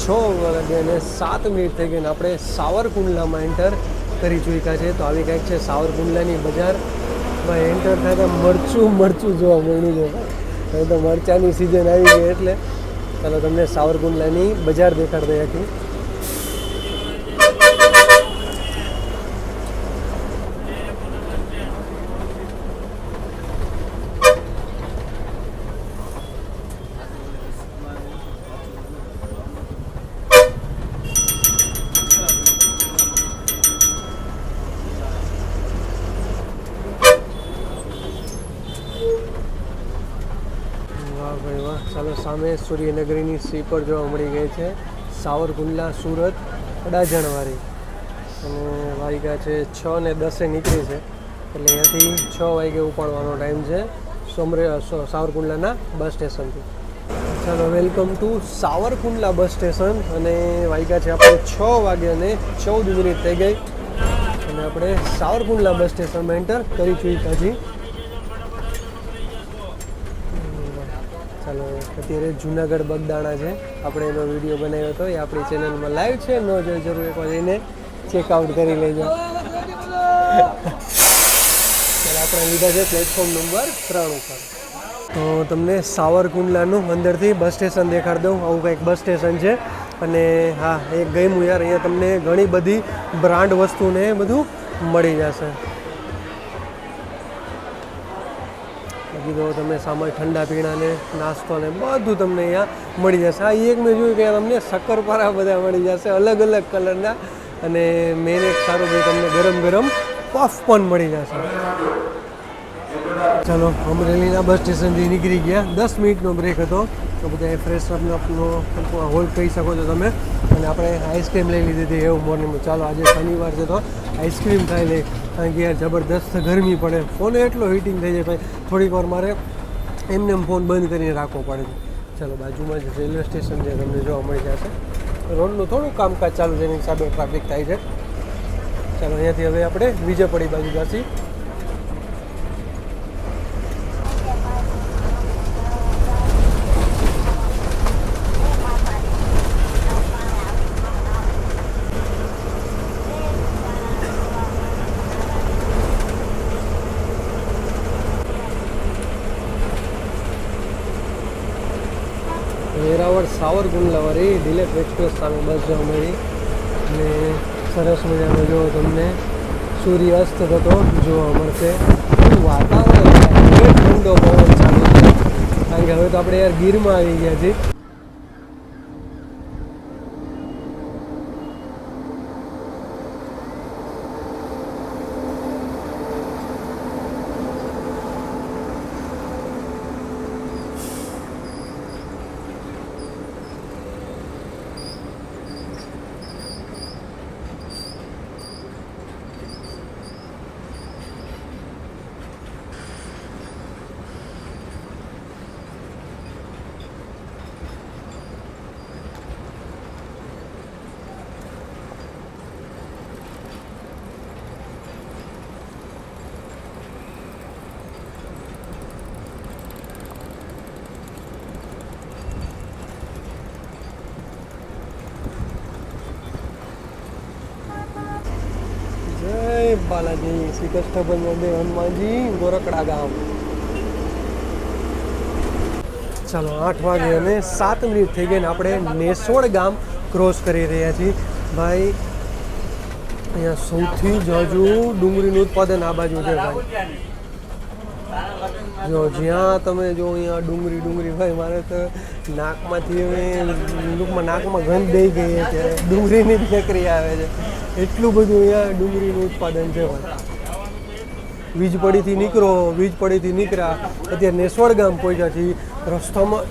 6:07 મિનિટ થઈ ગઈ ને આપણે સાવરકુંડલામાં એન્ટર કરી ચૂક્યા છે. તો આવી કંઈક છે સાવરકુંડલાની બજારમાં. એન્ટર થતાં મરચું જોવા મળ્યું છે. હવે તો મરચાંની સિઝન આવી ગઈ એટલે ચાલો તમને સાવરકુંડલાની બજાર દેખાડતા હતી. વાહ ભાઈ વાહ. ચાલો સામે સૂર્યનગરીની સ્લીપર જોવા મળી ગઈ છે, સાવરકુંડલા સુરત અડાજણવાળી, અને વાગ્યા છે 6:10 નીકળી છે, એટલે અહીંયાથી 6 વાગે ઉપાડવાનો ટાઈમ છે સાવરકુંડલાના બસ સ્ટેશનથી. ચાલો welcome two Savarkundla bus station, અને વાગ્યા છે આપણે 6 વાગે અને 14 મિનિટ થઈ ગઈ, અને આપણે સાવરકુંડલા બસ સ્ટેશનમાં એન્ટર કરી ચૂક્યા છીએ. ચાલો અત્યારે જુનાગઢ બગદાણા છે, આપણે એનો વિડીયો બનાવ્યો હતો, એ આપણી ચેનલમાં લાઈવ છે, ન જોઈ જરૂર એકવાર જઈને ચેકઆઉટ કરી લેજો. ચાલો આપણે લીધા છે પ્લેટફોર્મ નંબર 3 ઉપર. તો તમને સાવરકુંડલાનું અંદરથી બસ સ્ટેશન દેખાડી દઉં. આવું કંઈક બસ સ્ટેશન છે, અને હા એક ગમ્યું યાર, અહીંયા તમને ઘણી બધી બ્રાન્ડ વસ્તુને બધું મળી જશે. બાકી તો તમે સામાન ઠંડા પીણાને નાસ્તો ને બધું તમને અહીંયા મળી જશે. આ એક મેં જોયું કે તમને શક્કરપારા બધા મળી જશે અલગ અલગ કલરના, અને મેન એક સારું ભાઈ તમને ગરમ ગરમ પફ પણ મળી જશે. ચાલો અમરેલીના બસ સ્ટેશનથી નીકળી ગયા, 10 મિનિટનો બ્રેક હતો, તો બધા ફ્રેશ આપનો હોલ્ડ કરી શકો છો તમે. અને આપણે આઈસ્ક્રીમ લઈ લીધી હતી એવું મોર્નિંગમાં. ચાલો આજે શનિવાર છે તો આઈસ્ક્રીમ ખાઈ લઈ, કારણ કે યાર જબરદસ્ત ગરમી પડે, ફોન એટલો હીટિંગ થઈ જાય ભાઈ, થોડીક વાર મારે એમને ફોન બંધ કરીને રાખવો પડે છે. ચાલો બાજુમાં જ રેલવે સ્ટેશન છે, તમને જોવા મળી જશે. રોડનું થોડું કામકાજ ચાલુ છે, એની હિસાબે ટ્રાફિક થાય છે. ચાલો અહીંયાથી હવે આપણે વિજયપડી બાજુ જઈશું. વેરાવળ સાવરકુંડલાવાળી ડિલેક્સ એક્સપ્રેસ સામે બસ જોવા મળી, અને સરસ મજાનો જો તમને સૂર્યાસ્ત થતો જોવા મળશે. વાતાવરણ ઠંડો પવન ચાલુ છે, કારણ કે હવે તો આપણે યાર ગીરમાં આવી ગયા છીએ. બાલાજી શ્રી કૃષ્ણ મંદિર, હનુમાનજી, ગોરખડા ગામ. ચાલો 8 વાગે અને 7 મિનિટ થઈ ગઈ ને આપણે નેસોડ ગામ ક્રોસ કરી રહ્યા છીએ. ભાઈ અહીંયા સૌથી જાજુ ડુંગળીનું ઉત્પાદન આ બાજુ છે ભાઈ. જો જ્યાં તમે જો અહીંયા ડુંગળી ભાઈ, મારે તો નાકમાંથી હવે ટૂંકમાં નાકમાં ગંધ દઈ ગઈ છે, ડુંગળીની ફેક્ટરી આવે છે, એટલું બધું અહીંયા ડુંગળીનું ઉત્પાદન છે ભાઈ. વીજપડીથી નીકળ્યા, અત્યારે નેસવડ ગામ પહોંચ્યા છીએ. રસ્તામાં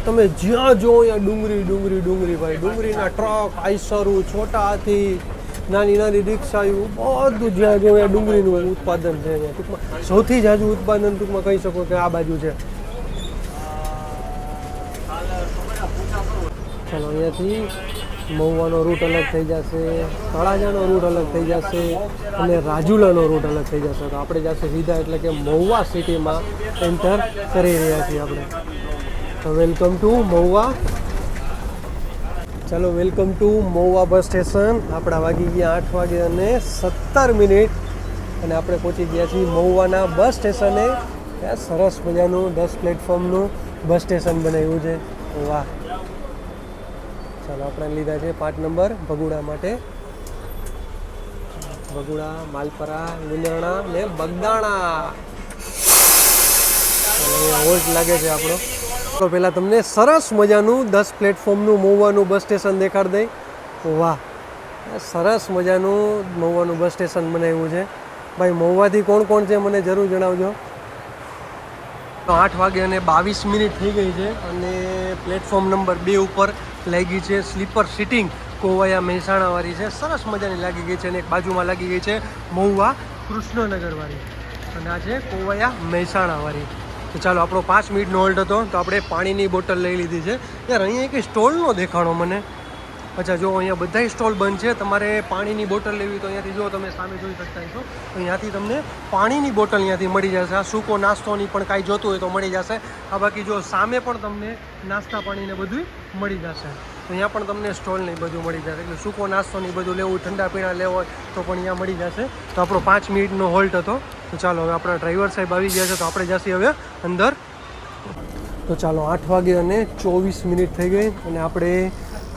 તમે જ્યાં જો અહીંયા ડુંગળી ભાઈ, ડુંગળીના ટ્રક, આઈસરું, છોટા હાથી, નાની રિક્ષાઓ, બધું જ્યાં જો અહીંયા ડુંગળીનું ઉત્પાદન છે. ટૂંકમાં સૌથી જાજુ ઉત્પાદન ટૂંકમાં કહી શકો કે આ બાજુ છે. ચાલો અહીંયાથી મહુવાનો રૂટ અલગ થઈ જશે, તળાજાનો રૂટ અલગ થઈ જશે, અને રાજુલાનો રૂટ અલગ થઈ જશે. તો આપણે જશે સીધા, એટલે કે મહુવા સિટીમાં એન્ટર કરી રહ્યા છીએ આપણે. તો વેલકમ ટુ મહુવા. ચાલો welcome to Mahuva bus station. આપણા વાગી ગયા 8 વાગે અને 17 મિનિટ, અને આપણે પહોંચી ગયા છીએ મહુવાના બસ સ્ટેશને. ત્યાં સરસ મજાનું 10 પ્લેટફોર્મનું બસ સ્ટેશન બનાવ્યું છે. વાહ. ચાલો આપણે લીધા છે 5 નંબર ભગુડા માટે. ભગુડા, માલપરા, ગુંદરણા ને બગદાણા. હોલ્ટ લાગે છે આપણો. તો પહેલાં તમને સરસ મજાનું 10 પ્લેટફોર્મનું મહુવાનું બસ સ્ટેશન દેખાડી દઈ. વાહ, સરસ મજાનું મહુવાનું બસ સ્ટેશન બનાવ્યું છે ભાઈ. મહુવાથી કોણ છે મને જરૂર જણાવજો. 8:22 થઈ ગઈ છે અને પ્લેટફોર્મ નંબર 2 ઉપર લાગી છે સ્લીપર સિટિંગ કોવાયા મહેસાણાવાળી છે. સરસ મજાની લાગી ગઈ છે અને એક બાજુમાં લાગી ગઈ છે મહુવા કૃષ્ણનગરવાળી અને આ છે કોવાયા મહેસાણાવાળી. તો ચાલો, આપણો 5 મિનિટનો હોલ્ડ હતો તો આપણે પાણીની બોટલ લઈ લીધી છે. યાર, અહીંયા એક સ્ટોલ નો દેખાણો મને. અચ્છા, જો અહીંયા બધાય સ્ટોલ બંધ છે. તમારે પાણીની બોટલ લેવી તો અહીંયાથી જો તમે સામે જોઈ શકતા છો, અહીંયાથી તમને પાણીની બોટલ અહીંયાથી મળી જશે. આ સૂકો નાસ્તોની પણ કાંઈ જોતું હોય તો મળી જશે. આ બાકી જો સામે પણ તમને નાસ્તા પાણીને બધું મળી જશે. તો અહીંયા પણ તમને સ્ટોલ ને બધું મળી જશે. એટલે સૂકો નાસ્તો ને બધું લેવું, ઠંડા પીણા લેવો હોય તો પણ અહીંયા મળી જશે. તો આપણો 5 મિનિટનો હોલ્ટ હતો. તો ચાલો, હવે આપણા ડ્રાઈવર સાહેબ આવી ગયા છે તો આપણે જઈએ હવે અંદર. તો ચાલો, 8:24 થઈ ગઈ અને આપણે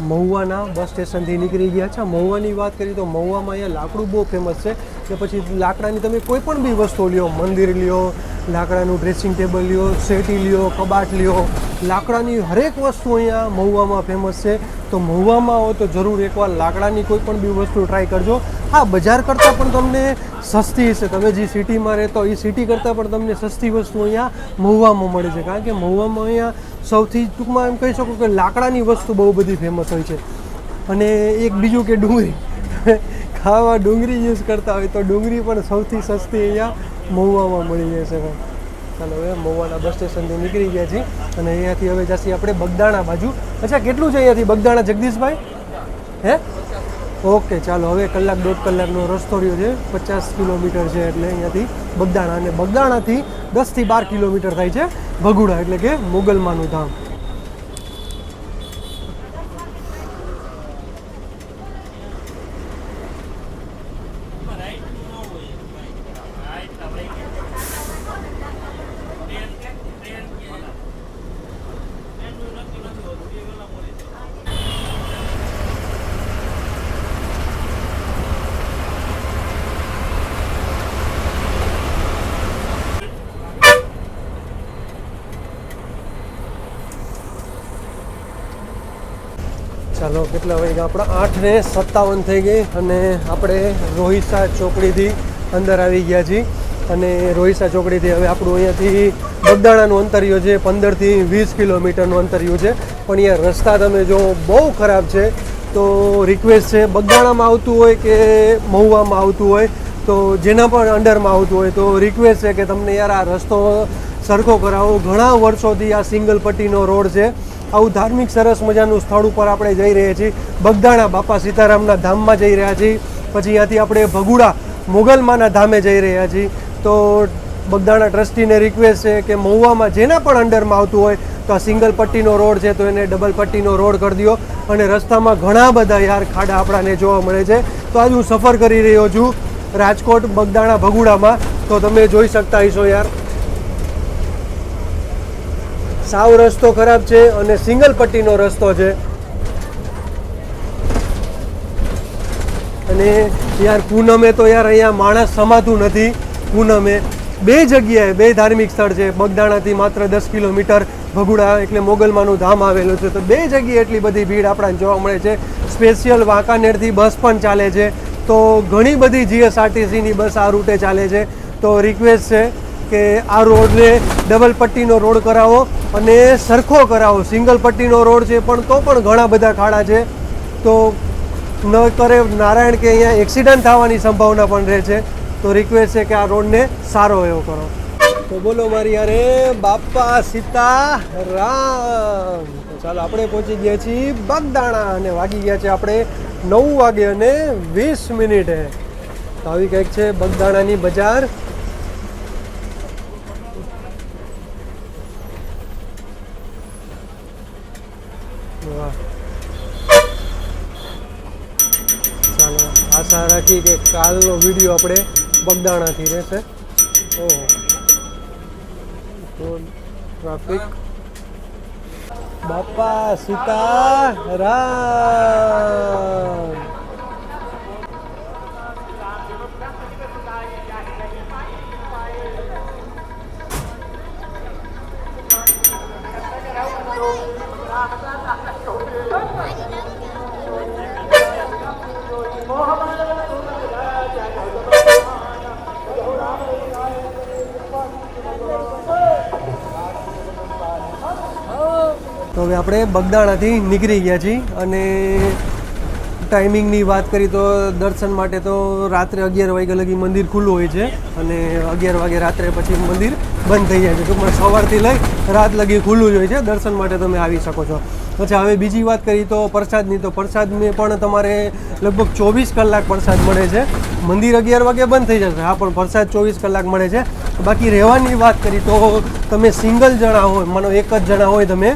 મહુવાના બસ સ્ટેશનથી નીકળી ગયા છે. મહુવાની વાત કરીએ તો મહુવામાં અહીંયા લાકડું બહુ ફેમસ છે. કે પછી લાકડાની તમે કોઈ પણ બી વસ્તુ લ્યો, મંદિર લ્યો, લાકડાનું ડ્રેસિંગ ટેબલ લ્યો, સેટી લ્યો, કબાટ લ્યો, લાકડાની હરેક વસ્તુ અહીંયા મહુવામાં ફેમસ છે. તો મહુવામાં આવો તો જરૂર એકવાર લાકડાની કોઈ પણ બી વસ્તુ ટ્રાય કરજો. હા, બજાર કરતાં પણ તમને સસ્તી છે. તમે જે સિટીમાં રહેતો એ સિટી કરતાં પણ તમને સસ્તી વસ્તુ અહીંયા મહુવામાં મળે છે. કારણ કે મહુવામાં અહીંયા સૌથી ટૂંકમાં એમ કહી શકો કે લાકડાની વસ્તુ બહુ બધી ફેમસ હોય છે. અને એક બીજું કે ડુંગળી ખાવા ડુંગળી યુઝ કરતા હોય તો ડુંગળી પણ સૌથી સસ્તી અહીંયા મહુવામાં મળી જાય છે. ચાલો, હવે મહુવાના બસ સ્ટેશનથી નીકળી ગયા છીએ અને અહીંયાથી હવે જઈએ આપણે બગદાણા બાજુ. અચ્છા, કેટલું છે અહીંયાથી બગદાણા, જગદીશભાઈ? હે, ઓકે, ચાલો, હવે 1-1.5 કલાકનો રસ્તો રહ્યો છે. 50 કિલોમીટર છે એટલે અહીંયાથી બગદાણા. અને બગદાણાથી 10 થી 12 કિલોમીટર થાય છે ભગુડા, એટલે કે મોગલમાનું ધામ. ચાલો, કેટલા વાગ્યા? આપણા 8:57 થઈ ગઈ અને આપણે રોહિસા ચોકડીથી અંદર આવી ગયા છીએ. અને રોહિસા ચોકડીથી હવે આપણું અહીંયાથી બગદાણાનું અંતરિયો છે 15 થી 20 કિલોમીટરનું અંતરિયો છે. પણ અહીંયા રસ્તા તમે જો બહુ ખરાબ છે. તો રિક્વેસ્ટ છે, બગદાણામાં આવતું હોય કે મહુવામાં આવતું હોય તો જેના પણ અંડરમાં આવતું હોય તો રિક્વેસ્ટ છે કે તમને યાર આ રસ્તો સરખો કરાવો. ઘણા વર્ષોથી આ સિંગલ પટ્ટીનો રોડ છે. આવું ધાર્મિક સરસ મજાનું સ્થળ ઉપર આપણે જઈ રહ્યા છીએ. બગદાણા બાપા સીતારામના ધામમાં જઈ રહ્યા છીએ. પછી અહીંયાથી આપણે ભગુડા મોગલમાના ધામે જઈ રહ્યા છીએ. તો બગદાણા ટ્રસ્ટીને રિક્વેસ્ટ છે કે મહુવામાં જેના પણ અંડરમાં આવતું હોય તો આ સિંગલ પટ્ટીનો રોડ છે તો એને ડબલ પટ્ટીનો રોડ કરી દો. અને રસ્તામાં ઘણા બધા યાર ખાડા આપણાને જોવા મળે છે. તો આજ હું સફર કરી રહ્યો છું રાજકોટ બગદાણા ભગુડામાં. તો તમે જોઈ શકતા હશો યાર, સાવ રસ્તો ખરાબ છે અને સિંગલ પટ્ટીનો રસ્તો છે. અને યાર પૂનમે તો યાર અહીંયા માણસ સમાતું નથી. પૂનમે 2 જગ્યાએ 2 ધાર્મિક સ્થળ છે. બગદાણાથી માત્ર 10 કિલોમીટર ભગુડા એટલે મોગલમાનું ધામ આવેલું છે. તો 2 જગ્યાએ એટલી બધી ભીડ આપણને જોવા મળે છે. સ્પેશિયલ વાંકાનેરથી બસ પણ ચાલે છે. તો ઘણી બધી જીએસઆરટીસીની બસ આ રૂટે ચાલે છે. તો રિક્વેસ્ટ છે કે આ રોડને ડબલ પટ્ટીનો રોડ કરાવો અને સરખો કરાવો. સિંગલ પટ્ટીનો રોડ છે પણ તો પણ ઘણા બધા ખાડા છે. તો ન કરે નારાયણ કે અહીંયા એક્સિડન્ટ થવાની સંભાવના પણ રહે છે. તો રિક્વેસ્ટ છે કે આ રોડને સારો એવો કરો. તો બોલો મારી યારે બાપા સીતારામ. તો ચાલો, આપણે પહોંચી ગયા છીએ બગદાણા અને વાગી ગયા છે આપણે 9:20. તો આવી કંઈક છે બગદાણાની બજાર. ચાલો, આશા રાખી કે કાલનો વિડીયો આપણે બગદાણાથી રહેશે. ઓહો, ટ્રાફિક. બાપા સીતારામ. તો હવે આપણે બગદાણાથી નીકળી ગયા છીએ અને ટાઈમિંગની વાત કરી તો દર્શન માટે તો રાત્રે 11 વાગ્યા લગી મંદિર ખુલ્લું હોય છે અને 11 વાગે રાત્રે પછી મંદિર બંધ થઈ જાય છે. ટૂંકમાં સવારથી લઈ રાત લગી ખુલ્લું જ હોય છે. દર્શન માટે તમે આવી શકો છો. અચ્છા, હવે બીજી વાત કરી તો પ્રસાદની. તો પ્રસાદને પણ તમારે લગભગ 24 કલાક પ્રસાદ મળે છે. મંદિર 11 વાગે બંધ થઈ જશે, હા, પણ પ્રસાદ 24 કલાક મળે છે. બાકી રહેવાની વાત કરી તો તમે સિંગલ જણા હોય, માનો એક જ જણા હોય તમે,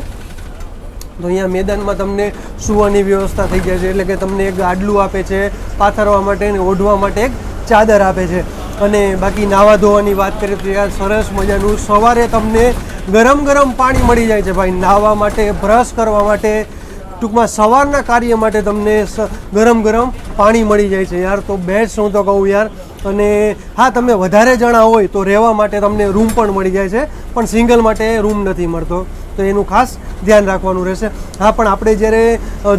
તો અહીંયા મેદાનમાં તમને સૂવાની વ્યવસ્થા થઈ જાય છે. એટલે કે તમને એક ગાડલું આપે છે પાથરવા માટે અને ઓઢવા માટે એક ચાદર આપે છે. અને બાકી નાવા ધોવાની વાત કરીએ તો યાર સરસ મજાનું સવારે તમને ગરમ ગરમ પાણી મળી જાય છે ભાઈ, નાહવા માટે, બ્રશ કરવા માટે, ટૂંકમાં સવારના કાર્ય માટે તમને ગરમ ગરમ પાણી મળી જાય છે યાર. તો બેસ્ટ હું તો કહું યાર. અને હા, તમે વધારે જણા હોય તો રહેવા માટે તમને રૂમ પણ મળી જાય છે, પણ સિંગલ માટે રૂમ નથી મળતો, તો એનું ખાસ ધ્યાન રાખવાનું રહેશે. હા, પણ આપણે જ્યારે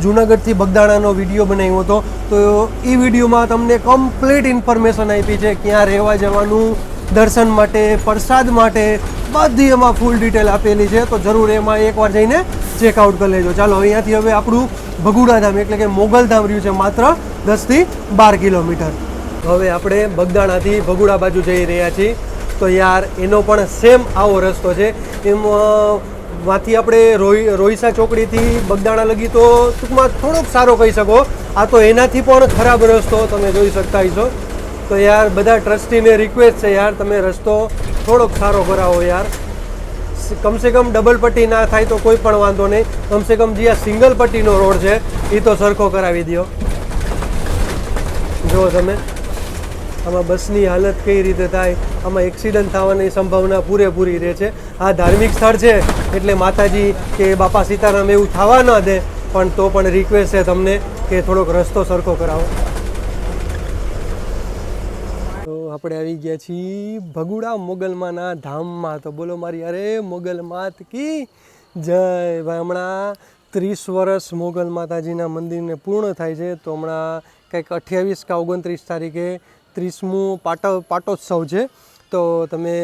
જૂનાગઢથી બગદાણાનો વિડીયો બનાવ્યો હતો તો એ વિડીયોમાં તમને કમ્પ્લીટ ઇન્ફોર્મેશન આપી છે, ક્યાં રહેવા જવાનું, દર્શન માટે, પ્રસાદ માટે, બધી એમાં ફૂલ ડિટેલ આપેલી છે. તો જરૂર એમાં એકવાર જઈને ચેકઆઉટ કરી લેજો. ચાલો, અહીંયાથી હવે આપણું ભગુડા ધામ એટલે કે મોગલધામ રહ્યું છે માત્ર 10થી 12 કિલોમીટર. હવે આપણે બગદાણાથી ભગુડા બાજુ જઈ રહ્યા છીએ. તો યાર એનો પણ સેમ આવો રસ્તો છે. એમાં માંથી આપણે રોઈસા ચોકડીથી બગદાણા લગી તો ટૂંકમાં થોડોક સારો કહી શકો. આ તો એનાથી પણ ખરાબ રસ્તો તમે જોઈ શકતા હશો. તો યાર બધા ટ્રસ્ટીને રિક્વેસ્ટ છે યાર, તમે રસ્તો થોડોક સારો કરાવો યાર. કમસે કમ ડબલ પટ્ટી ના થાય તો કોઈ પણ વાંધો નહીં, કમસે કમ જે આ સિંગલ પટ્ટીનો રોડ છે એ તો સરખો કરાવી દો. જુઓ તમે આમાં બસની હાલત કઈ રીતે થાય, આમાં એક્સિડન્ટ થવાની સંભાવના પૂરેપૂરી રહે છે. આ ધાર્મિક સ્થળ છે એટલે માતાજી કે બાપા સીતારામ એવું થવા ન દે, પણ તો પણ રિક્વેસ્ટ છે તમને કે થોડોક રસ્તો સરખો કરાવો. તો આપણે આવી ગયા છીએ ભગુડા મોગલમાના ધામમાં. તો બોલો મારી અરે મોગલ માત કી જય ભાઈ. હમણાં 30 વર્ષ મોગલ માતાજીના મંદિરને પૂર્ણ થાય છે. તો હમણાં કંઈક 28 કે 29 તારીખે 30મું પાટોત્સવ છે. તો તમે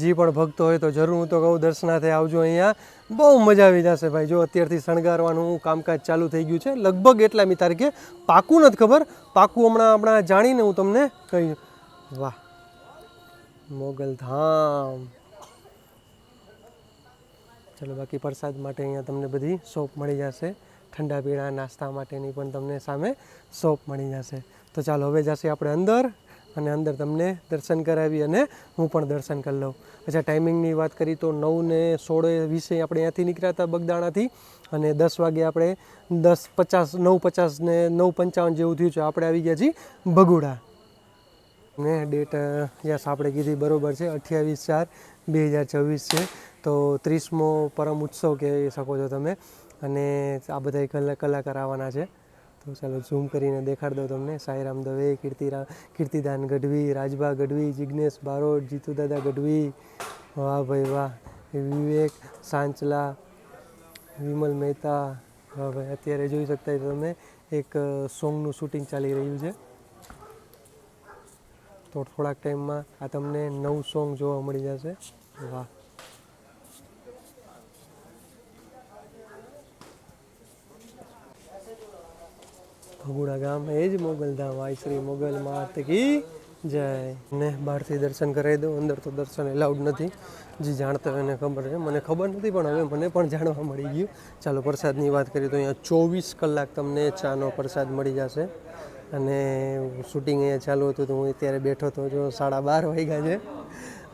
જે પણ ભક્તો હોય તો જરૂર હું તો કહું દર્શનાર્થે આવજો. અહીંયા બહુ મજા આવી જશે ભાઈ. જો અત્યારથી શણગારવાનું કામકાજ ચાલુ થઈ ગયું છે લગભગ એટલામી તારીખે, પાકું નથી ખબર, પાકું હમણાં જાણીને હું તમને કહી. વાહ, મોગલધામ. ચલો, બાકી પ્રસાદ માટે અહીંયા તમને બધી શોપ મળી જશે, ઠંડા પીણા નાસ્તા માટેની પણ તમને સામે શોપ મળી જશે. તો ચાલો હવે જશે આપણે અંદર અને અંદર તમને દર્શન કરાવી અને હું પણ દર્શન કરી લઉં. અચ્છા, ટાઈમિંગની વાત કરી તો 9:16 આપણે અહીંયાથી નીકળ્યા હતા બગદાણાથી, અને 10 વાગે આપણે 9:50 ને 9:55 જેવું થયું છે આપણે આવી ગયા છીએ ભગુડા. ને ડેટ યસ આપણે કીધી બરાબર છે, 28/4/2024 છે. તો 30મો પરમ ઉત્સવ કહી શકો છો તમે. અને આ બધા કલાકાર આવવાના છે. તો ચાલો ઝૂમ કરીને દેખાડ દો તમને. સાંઈરામ દવે, કીર્તિદાન ગઢવી, રાજભા ગઢવી, જિજ્ઞેશ બારોટ, જીતુદાદા ગઢવી, વાહ ભાઈ વાહ, વિવેક સાંચલા, વિમલ મહેતા. વાહ ભાઈ, અત્યારે જોઈ શકતા હોય તમે એક સોંગનું શૂટિંગ ચાલી રહ્યું છે. તો થોડાક ટાઈમમાં આ તમને નવું સોંગ જોવા મળી જશે. વાહ, ભગુડા ગામ એ જ મોગલધામ. આઈ શ્રી મોગલ માત કી જય. ને બહારથી દર્શન કરાવી દઉં, અંદર તો દર્શન એલાઉડ નથી. જે જાણતા હોય એને ખબર છે, મને ખબર નથી પણ હવે મને પણ જાણવા મળી ગયું. ચાલો, પ્રસાદની વાત કરીએ તો અહીંયા 24 કલાક તમને ચાનો પ્રસાદ મળી જશે. અને શૂટિંગ અહીંયા ચાલુ હતું તો હું અત્યારે બેઠો હતો, જો 12:30 વાગ્યા છે.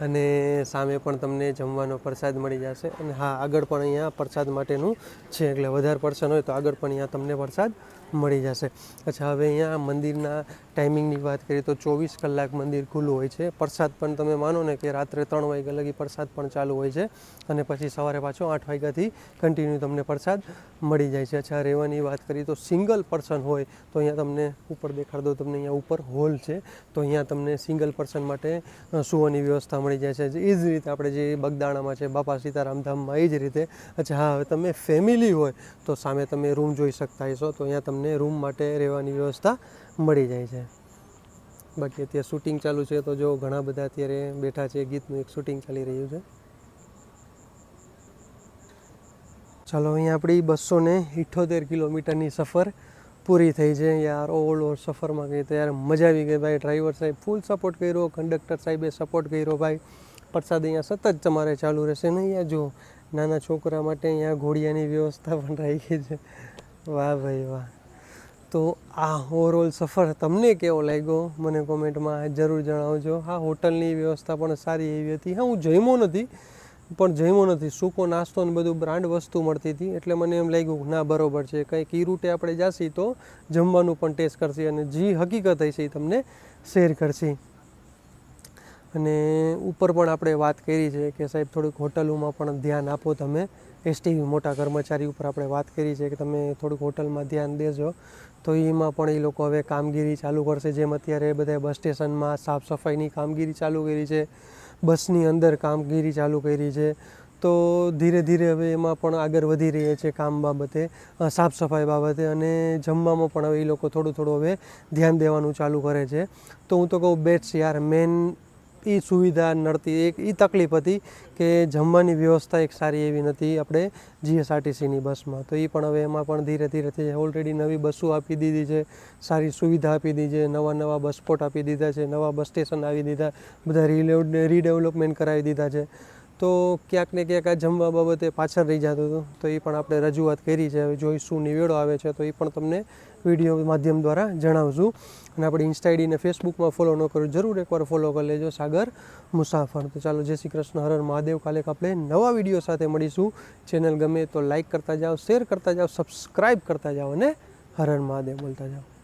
અને સામે પણ તમને જમવાનો પ્રસાદ મળી જશે. અને હા, આગળ પણ અહીંયા પ્રસાદ માટેનું છે, એટલે વધારે પર્સન હોય તો આગળ પણ અહીંયા તમને પ્રસાદ મળી જશે. અચ્છા, હવે અહીંયા મંદિરના ટાઈમિંગની વાત કરીએ તો 24 કલાક મંદિર ખુલ્લું હોય છે. પ્રસાદ પણ તમે માનો ને કે રાત્રે 3 વાગ્યા લગી પ્રસાદ પણ ચાલુ હોય છે, અને પછી સવારે પાછો 8 વાગ્યાથી કન્ટિન્યુ તમને પ્રસાદ મળી જાય છે. અચ્છા, રહેવાની વાત કરીએ તો સિંગલ પર્સન હોય તો અહીંયા તમને ઉપર દેખાડ દો, તમને અહીંયા ઉપર હોલ છે. તો અહીંયા તમને સિંગલ પર્સન માટે સૂવાની વ્યવસ્થા મળી જાય છે. એ જ રીતે આપણે જે બગદાણામાં છે બાપા સીતારામ ધામમાં એ જ રીતે. અચ્છા, હા, હવે તમે ફેમિલી હોય તો સામે તમે રૂમ જોઈ શકતા હશો. તો અહીંયા તમને રૂમ માટે રહેવાની વ્યવસ્થા મળી જાય છે. બાકી અત્યારે શૂટિંગ ચાલુ છે તો જો ઘણા બધા અત્યારે બેઠા છે, ગીતનું એક શૂટિંગ ચાલી રહ્યું છે. ચાલો અહીંયા આપણી 278 કિલોમીટરની સફર પૂરી થઈ છે યાર. ઓલ ઓવર સફરમાં ગઈ તો યાર મજા આવી ગઈ ભાઈ. ડ્રાઈવર સાહેબ ફૂલ સપોર્ટ કર્યો, કંડક્ટર સાહેબે સપોર્ટ કર્યો ભાઈ. પ્રસાદ અહીંયા સતત તમારે ચાલુ રહેશે ને. અહીંયા જો નાના છોકરા માટે અહીંયા ઘોડિયાની વ્યવસ્થા પણ રાખી છે. વાહ ભાઈ વાહ. તો આ ઓવરઓલ સફર તમને કેવો લાગ્યો મને કોમેન્ટમાં જરૂર જણાવજો. હા, હોટલની વ્યવસ્થા પણ સારી એવી હતી. હા, હું જમ્યો નથી, સૂકો નાસ્તો ને બધું બ્રાન્ડ વસ્તુ મળતી હતી એટલે મને એમ લાગ્યું ના બરોબર છે. કંઈક ઈ રૂટે આપણે જાસી તો જમવાનું પણ ટેસ્ટ કરશી અને જે હકીકત હશે એ તમને શેર કરશી. અને ઉપર પણ આપણે વાત કરી છે કે સાહેબ થોડીક હોટલોમાં પણ ધ્યાન આપો તમે. એસટીવી મોટા કર્મચારી ઉપર આપણે વાત કરી છે કે તમે થોડુંક હોટલમાં ધ્યાન દેજો. તો એમાં પણ એ લોકો હવે કામગીરી ચાલુ કરશે. જેમ અત્યારે બધા બસ સ્ટેશનમાં સાફ સફાઈની કામગીરી ચાલુ કરી છે, બસની અંદર કામગીરી ચાલુ કરી છે. તો ધીરે ધીરે હવે એમાં પણ આગળ વધી રહ્યા છે કામ બાબતે, સાફ સફાઈ બાબતે. અને જમવામાં પણ હવે એ લોકો થોડું હવે ધ્યાન દેવાનું ચાલુ કરે છે. તો હું તો કહું બેસ્ટ યાર. મેન એ સુવિધા નડતી, એક એ તકલીફ હતી કે જમવાની વ્યવસ્થા એક સારી એવી નથી આપણે જીએસઆરટીસીની બસમાં. તો એ પણ હવે એમાં પણ ધીરે ધીરે ઓલરેડી નવી બસો આપી દીધી છે, સારી સુવિધા આપી દીધી છે, નવા બસ સ્પોટ આપી દીધા છે, નવા બસ સ્ટેશન આવી દીધા, બધા રીડેવલપમેન્ટ કરાવી દીધા છે. તો ક્યાંક ને ક્યાંક આ જમવા બાબતે પાછળ રહી જતું હતું. તો એ પણ આપણે રજૂઆત કરી છે. હવે જોઈ શું નિવેડો આવે છે તો એ પણ તમને વિડીયો માધ્યમ દ્વારા જણાવશું. અને આપણે ઇન્સ્ટા આઈડીને ફેસબુકમાં ફોલો ન કરો, જરૂર એકવાર ફોલો કરી લેજો, સાગર મુસાફર. તો ચાલો, જય શ્રી કૃષ્ણ, હર હર મહાદેવ. કાલે આપણે નવા વિડીયો સાથે મળીશું. ચેનલ ગમે તો લાઇક કરતા જાઓ, શેર કરતા જાઓ, સબસ્ક્રાઈબ કરતા જાઓ અને હર હર મહાદેવ બોલતા જાઓ.